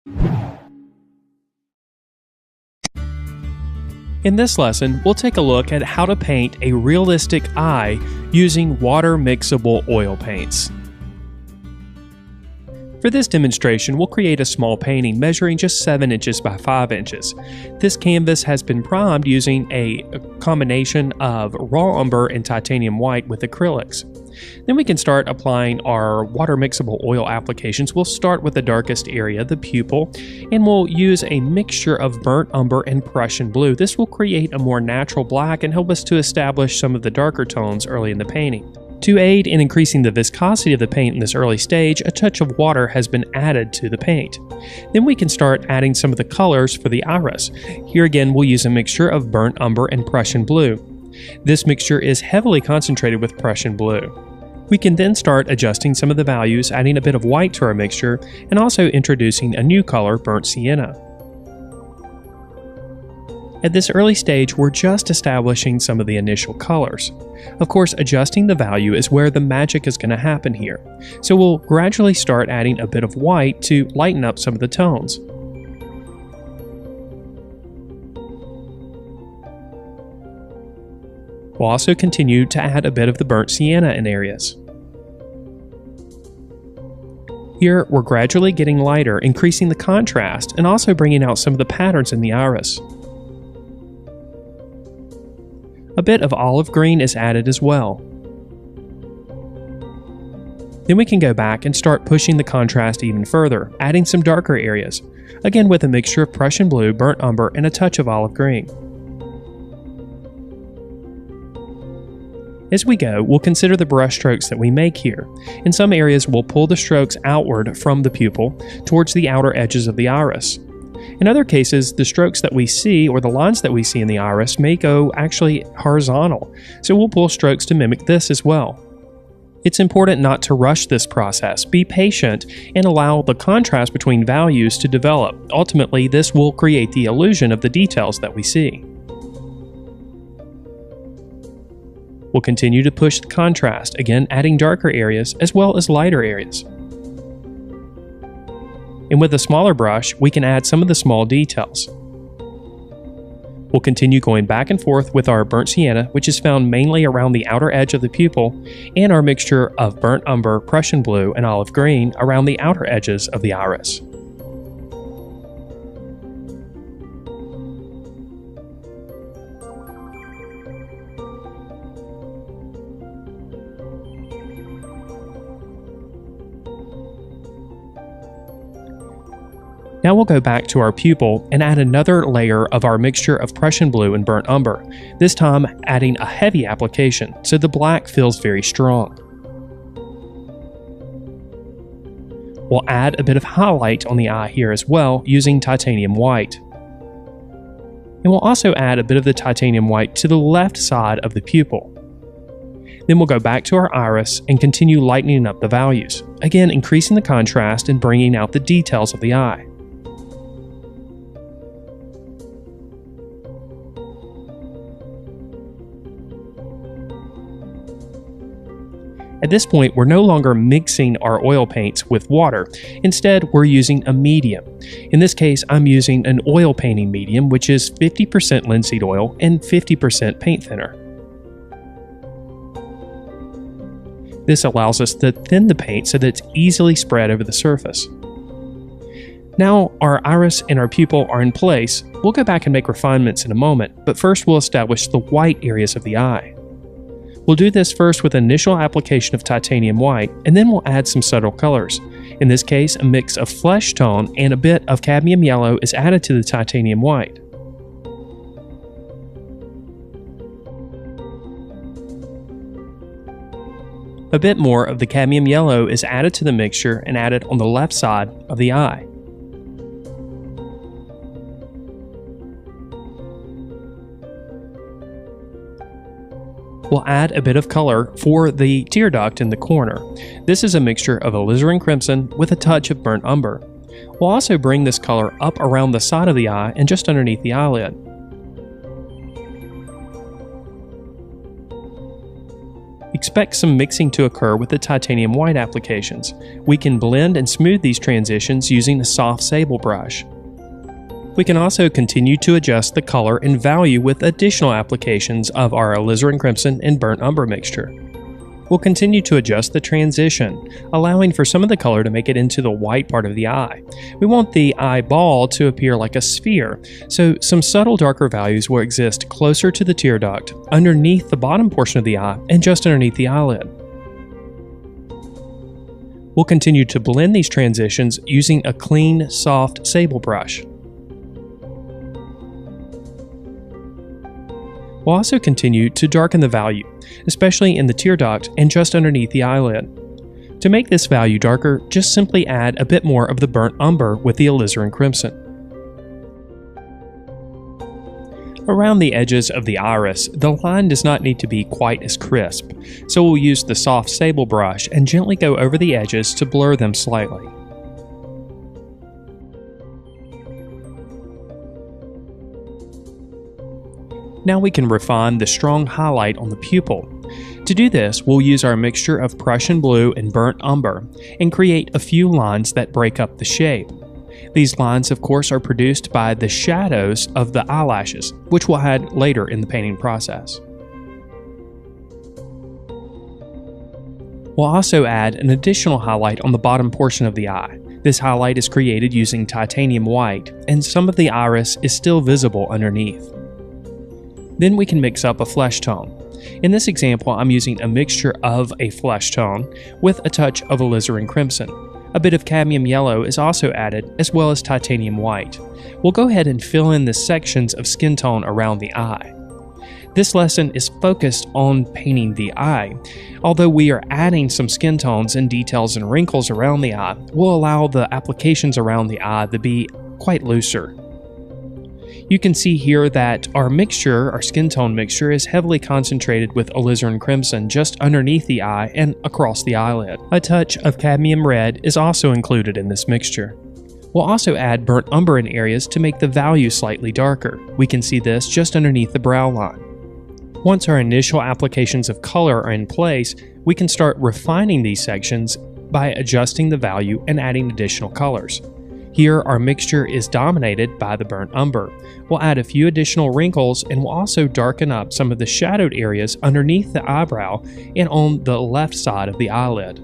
In this lesson, we'll take a look at how to paint a realistic eye using water mixable oil paints. For this demonstration, we'll create a small painting measuring just 7 inches by 5 inches. This canvas has been primed using a combination of raw umber and titanium white with acrylics. Then we can start applying our water mixable oil applications. We'll start with the darkest area, the pupil, and we'll use a mixture of burnt umber and Prussian blue. This will create a more natural black and help us to establish some of the darker tones early in the painting. To aid in increasing the viscosity of the paint in this early stage, a touch of water has been added to the paint. Then we can start adding some of the colors for the iris. Here again, we'll use a mixture of burnt umber and Prussian blue. This mixture is heavily concentrated with Prussian blue. We can then start adjusting some of the values, adding a bit of white to our mixture, and also introducing a new color, burnt sienna. At this early stage, we're just establishing some of the initial colors. Of course, adjusting the value is where the magic is going to happen here. So we'll gradually start adding a bit of white to lighten up some of the tones. We'll also continue to add a bit of the burnt sienna in areas. Here, we're gradually getting lighter, increasing the contrast, and also bringing out some of the patterns in the iris. A bit of olive green is added as well. Then we can go back and start pushing the contrast even further, adding some darker areas, again with a mixture of Prussian blue, burnt umber, and a touch of olive green. As we go, we'll consider the brush strokes that we make here. In some areas, we'll pull the strokes outward from the pupil towards the outer edges of the iris. In other cases, the strokes that we see or the lines that we see in the iris may go actually horizontal, so we'll pull strokes to mimic this as well. It's important not to rush this process. Be patient and allow the contrast between values to develop. Ultimately, this will create the illusion of the details that we see. We'll continue to push the contrast, again adding darker areas as well as lighter areas. And with a smaller brush, we can add some of the small details. We'll continue going back and forth with our burnt sienna, which is found mainly around the outer edge of the pupil, and our mixture of burnt umber, Prussian blue, and olive green around the outer edges of the iris. Now we'll go back to our pupil and add another layer of our mixture of Prussian blue and burnt umber, this time adding a heavy application so the black feels very strong. We'll add a bit of highlight on the eye here as well using titanium white. And we'll also add a bit of the titanium white to the left side of the pupil. Then we'll go back to our iris and continue lightening up the values, again increasing the contrast and bringing out the details of the eye. At this point, we're no longer mixing our oil paints with water. Instead, we're using a medium. In this case, I'm using an oil painting medium, which is 50% linseed oil and 50% paint thinner. This allows us to thin the paint so that it's easily spread over the surface. Now our iris and our pupil are in place. We'll go back and make refinements in a moment, but first we'll establish the white areas of the eye. We'll do this first with initial application of titanium white, and then we'll add some subtle colors. In this case, a mix of flesh tone and a bit of cadmium yellow is added to the titanium white. A bit more of the cadmium yellow is added to the mixture and added on the left side of the eye. We'll add a bit of color for the tear duct in the corner. This is a mixture of alizarin crimson with a touch of burnt umber. We'll also bring this color up around the side of the eye and just underneath the eyelid. The expect some mixing to occur with the titanium white applications. We can blend and smooth these transitions using a soft sable brush. We can also continue to adjust the color and value with additional applications of our alizarin crimson and burnt umber mixture. We'll continue to adjust the transition, allowing for some of the color to make it into the white part of the eye. We want the eyeball to appear like a sphere, so some subtle darker values will exist closer to the tear duct, underneath the bottom portion of the eye, and just underneath the eyelid. We'll continue to blend these transitions using a clean, soft sable brush. We'll also continue to darken the value, especially in the tear duct and just underneath the eyelid. To make this value darker, just simply add a bit more of the burnt umber with the alizarin crimson. Around the edges of the iris, the line does not need to be quite as crisp, so we'll use the soft sable brush and gently go over the edges to blur them slightly. Now we can refine the strong highlight on the pupil. To do this, we'll use our mixture of Prussian blue and burnt umber and create a few lines that break up the shape. These lines, of course, are produced by the shadows of the eyelashes, which we'll add later in the painting process. We'll also add an additional highlight on the bottom portion of the eye. This highlight is created using titanium white, and some of the iris is still visible underneath. Then we can mix up a flesh tone. In this example, I'm using a mixture of a flesh tone with a touch of alizarin crimson. A bit of cadmium yellow is also added, as well as titanium white. We'll go ahead and fill in the sections of skin tone around the eye. This lesson is focused on painting the eye. Although we are adding some skin tones and details and wrinkles around the eye, we'll allow the applications around the eye to be quite looser. You can see here that our skin tone mixture, is heavily concentrated with alizarin crimson just underneath the eye and across the eyelid. A touch of cadmium red is also included in this mixture. We'll also add burnt umber in areas to make the value slightly darker. We can see this just underneath the brow line. Once our initial applications of color are in place, we can start refining these sections by adjusting the value and adding additional colors. Here, our mixture is dominated by the burnt umber. We'll add a few additional wrinkles, and we'll also darken up some of the shadowed areas underneath the eyebrow and on the left side of the eyelid.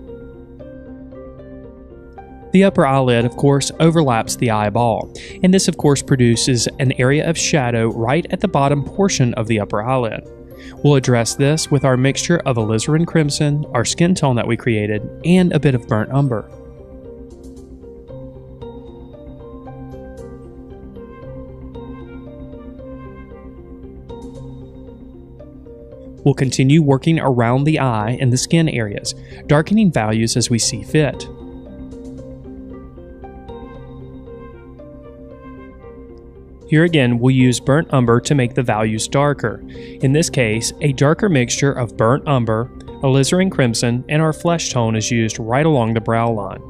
The upper eyelid, of course, overlaps the eyeball, and this, of course, produces an area of shadow right at the bottom portion of the upper eyelid. We'll address this with our mixture of alizarin crimson, our skin tone that we created, and a bit of burnt umber. We'll continue working around the eye and the skin areas, darkening values as we see fit. Here again, we'll use burnt umber to make the values darker. In this case, a darker mixture of burnt umber, alizarin crimson, and our flesh tone is used right along the brow line.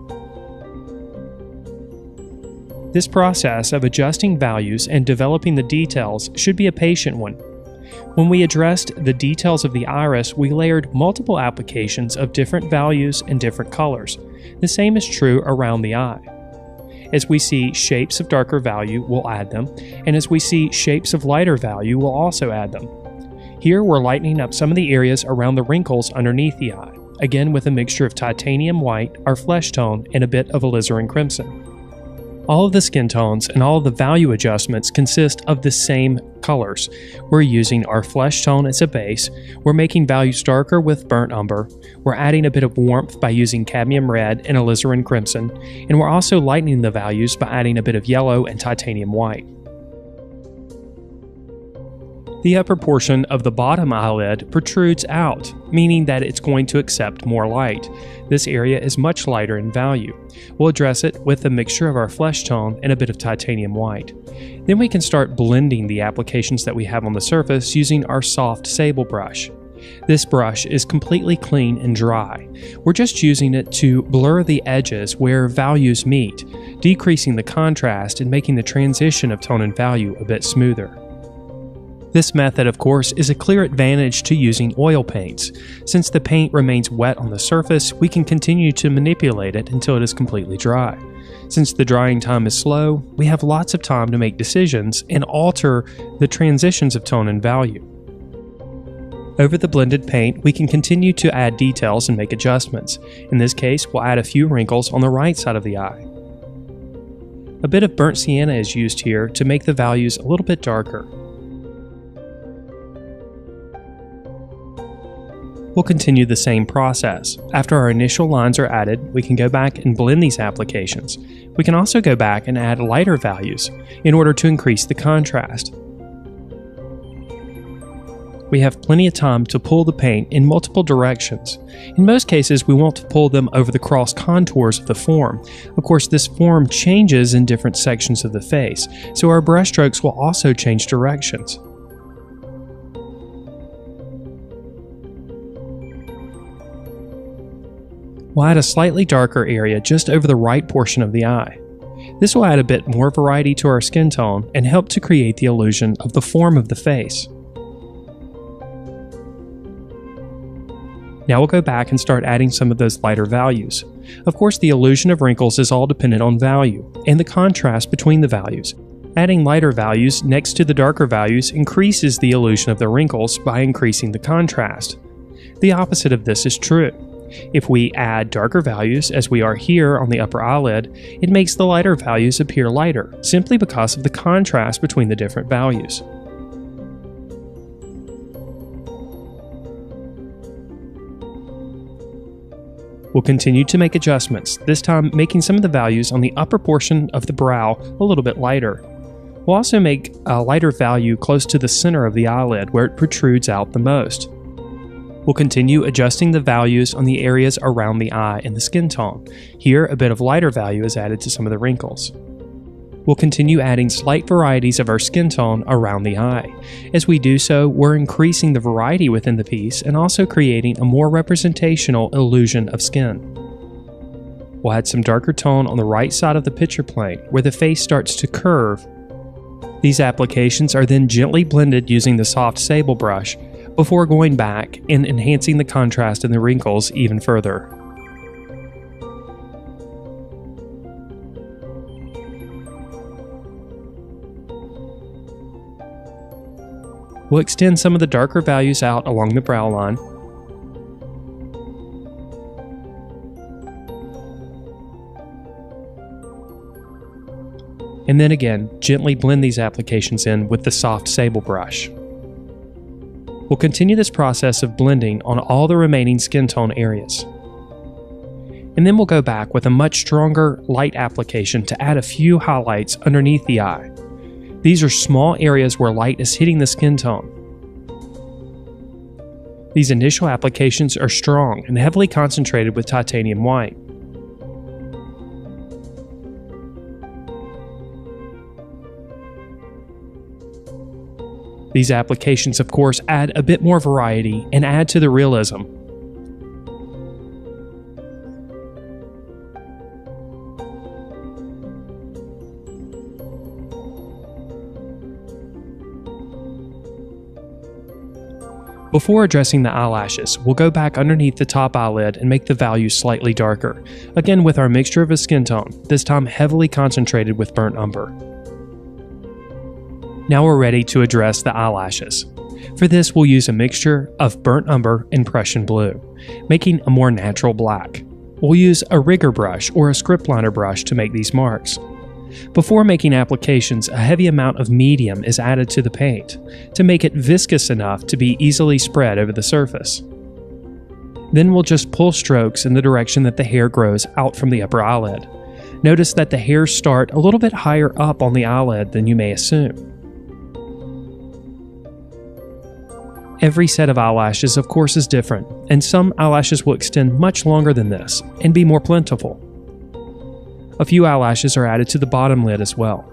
This process of adjusting values and developing the details should be a patient one. When we addressed the details of the iris, we layered multiple applications of different values and different colors. The same is true around the eye. As we see shapes of darker value, we'll add them, and as we see shapes of lighter value, we'll also add them. Here we're lightening up some of the areas around the wrinkles underneath the eye, again with a mixture of titanium white, our flesh tone, and a bit of alizarin crimson. All of the skin tones and all of the value adjustments consist of the same colors. We're using our flesh tone as a base, we're making values darker with burnt umber, we're adding a bit of warmth by using cadmium red and alizarin crimson, and we're also lightening the values by adding a bit of yellow and titanium white. The upper portion of the bottom eyelid protrudes out, meaning that it's going to accept more light. This area is much lighter in value. We'll address it with a mixture of our flesh tone and a bit of titanium white. Then we can start blending the applications that we have on the surface using our soft sable brush. This brush is completely clean and dry. We're just using it to blur the edges where values meet, decreasing the contrast and making the transition of tone and value a bit smoother. This method, of course, is a clear advantage to using oil paints. Since the paint remains wet on the surface, we can continue to manipulate it until it is completely dry. Since the drying time is slow, we have lots of time to make decisions and alter the transitions of tone and value. Over the blended paint, we can continue to add details and make adjustments. In this case, we'll add a few wrinkles on the right side of the eye. A bit of burnt sienna is used here to make the values a little bit darker. We'll continue the same process. After our initial lines are added, we can go back and blend these applications. We can also go back and add lighter values in order to increase the contrast. We have plenty of time to pull the paint in multiple directions. In most cases, we want to pull them over the cross contours of the form. Of course, this form changes in different sections of the face, so our brush strokes will also change directions. We'll add a slightly darker area just over the right portion of the eye. This will add a bit more variety to our skin tone and help to create the illusion of the form of the face. Now we'll go back and start adding some of those lighter values. Of course, the illusion of wrinkles is all dependent on value and the contrast between the values. Adding lighter values next to the darker values increases the illusion of the wrinkles by increasing the contrast. The opposite of this is true. If we add darker values, as we are here on the upper eyelid, it makes the lighter values appear lighter, simply because of the contrast between the different values. We'll continue to make adjustments, this time making some of the values on the upper portion of the brow a little bit lighter. We'll also make a lighter value close to the center of the eyelid where it protrudes out the most. We'll continue adjusting the values on the areas around the eye and the skin tone. Here, a bit of lighter value is added to some of the wrinkles. We'll continue adding slight varieties of our skin tone around the eye. As we do so, we're increasing the variety within the piece and also creating a more representational illusion of skin. We'll add some darker tone on the right side of the picture plane, where the face starts to curve. These applications are then gently blended using the soft sable brush, before going back and enhancing the contrast in the wrinkles even further. We'll extend some of the darker values out along the brow line. And then again, gently blend these applications in with the soft sable brush. We'll continue this process of blending on all the remaining skin tone areas. And then we'll go back with a much stronger light application to add a few highlights underneath the eye. These are small areas where light is hitting the skin tone. These initial applications are strong and heavily concentrated with titanium white. These applications, of course, add a bit more variety and add to the realism. Before addressing the eyelashes, we'll go back underneath the top eyelid and make the values slightly darker, again with our mixture of a skin tone, this time heavily concentrated with burnt umber. Now we're ready to address the eyelashes. For this, we'll use a mixture of burnt umber and Prussian blue, making a more natural black. We'll use a rigger brush or a script liner brush to make these marks. Before making applications, a heavy amount of medium is added to the paint to make it viscous enough to be easily spread over the surface. Then we'll just pull strokes in the direction that the hair grows out from the upper eyelid. Notice that the hairs start a little bit higher up on the eyelid than you may assume. Every set of eyelashes, of course, is different, and some eyelashes will extend much longer than this and be more plentiful. A few eyelashes are added to the bottom lid as well.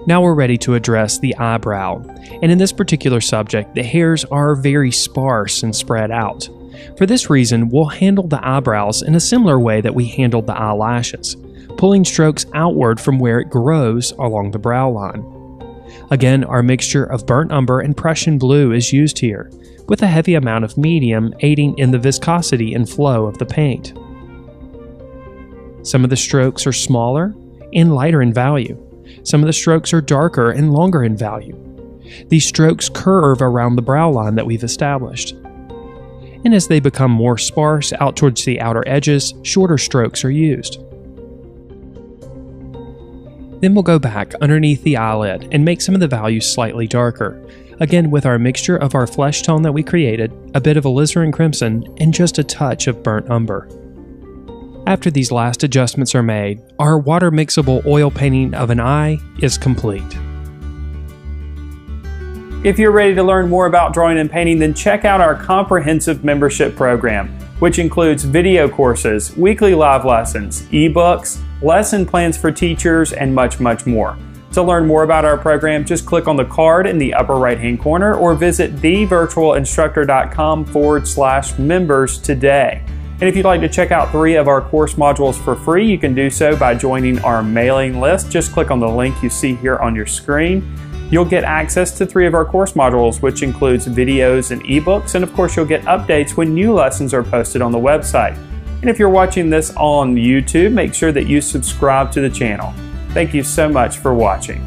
Now we're ready to address the eyebrow, and in this particular subject, the hairs are very sparse and spread out. For this reason, we'll handle the eyebrows in a similar way that we handled the eyelashes. pulling strokes outward from where it grows along the brow line. Again, our mixture of burnt umber and Prussian blue is used here, with a heavy amount of medium aiding in the viscosity and flow of the paint. Some of the strokes are smaller and lighter in value. Some of the strokes are darker and longer in value. These strokes curve around the brow line that we've established. And as they become more sparse out towards the outer edges, shorter strokes are used. Then we'll go back underneath the eyelid and make some of the values slightly darker, again with our mixture of our flesh tone that we created, a bit of alizarin crimson, and just a touch of burnt umber. After these last adjustments are made, our water mixable oil painting of an eye is complete. If you're ready to learn more about drawing and painting, then check out our comprehensive membership program, which includes video courses, weekly live lessons, ebooks, lesson plans for teachers, and much, much more. To learn more about our program, just click on the card in the upper right-hand corner or visit thevirtualinstructor.com/members today. And if you'd like to check out 3 of our course modules for free, you can do so by joining our mailing list. Just click on the link you see here on your screen. You'll get access to 3 of our course modules, which includes videos and ebooks, and of course you'll get updates when new lessons are posted on the website. And if you're watching this on YouTube, make sure that you subscribe to the channel. Thank you so much for watching.